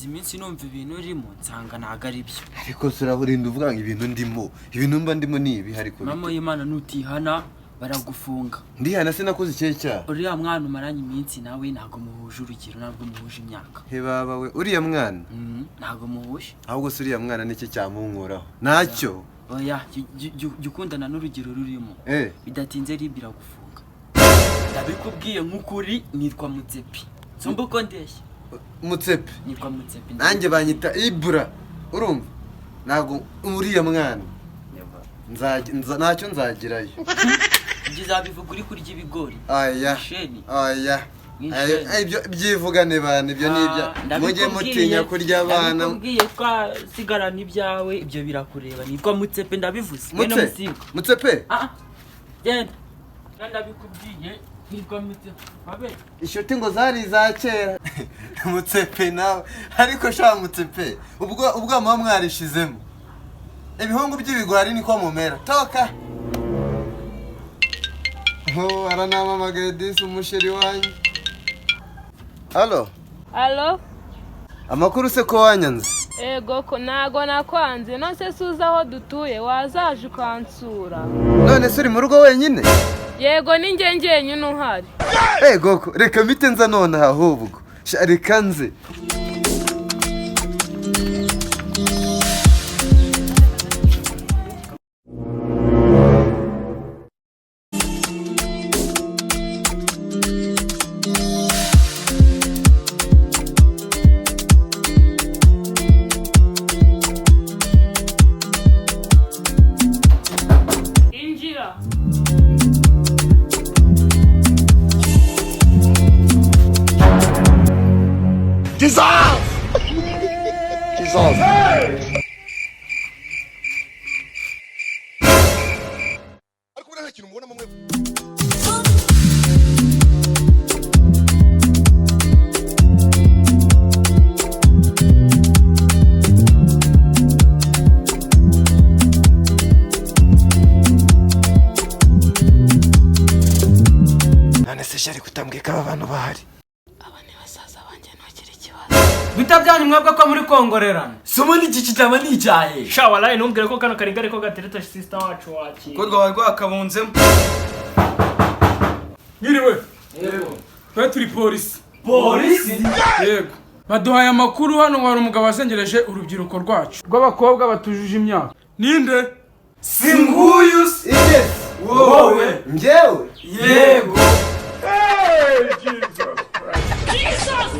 maze iminsi numva ibintu urimo nsanga ntago ari byo. Ariko suraburinda uvuga ngo ibintu ndimo. Ibintu mba ndimo ni ibi ariko. Mama y'Imana nutihana baragufunga. Ndihana sinakoze icyo cyaha. Uriya mwana umaranye iminsi nawe ntago muhuje urugero ntabwo muhuje imyaka. He baba we uriya mwana. Ntago muhuje. Ahubwo se uriya mwana nicyo cyamunkoraho. Nacyo. Oya jukundana n'urugero rurimo. Bidatinze Ibra gufunga. Ndabikubwiye nk'ukuri nitwa Mutsepi. Somba uko ndeshya. Mutsepi. Nitwa Mutsepi. Nanjye banyita Ibra. Urumva? Ntago uriya mwana. Ntacyo nzagirayo. Bivuga uri kurya ibigori. Aya. Ibyo byivugane bana ibyo nibya. Mujye mutinya kurya abana. Ndabikubwiye twasigarana ibyawe ibyo birakureba. Nitwa Mutsepe ndabivuze. Mutsepe? Genda. Ndabikubwiye nitwa Mutsepe. Babe. Inshuti ngo zari za kera. Mutsepe nawe. Ariko sha Mutsepe. Ubwo mama mwarishizemo. Ibihungu by'ibigwari niko mumera. Toka. Aranamamagaye disi umusheri wanyu. Halo. Amakuru se ko wanyanze? Ego ko nago nakwanze nose suza aho dutuye wazaje ukansura. None se uri mu rugo wenyine? Yego ninjye nyine uhari. Ego ko reka mite nza none ahubwo. Reka nze. Dissolve! None se shari kutambwika abantu bahari. Bitabyanyu mwebwe ko muri kongorerana. Somo n'iki kitaba n'icyahe. Sha wallahi numbwire ko kano karinga ariko gatereta sister wacu waki. Ko rwaba rwakabunzemo. Nyiriwe. Yego. Twe turi polisi. Polisi? Yego. Baduhaye amakuru hano ngo hari umugabo wasengereje urubyiruko rwacu. Rw'abakobwa batujuje imyaka. Ninde? Singuyu. Yes. Wowe. Njyewe. Yego. Hey, Jesus Christ. Jesus!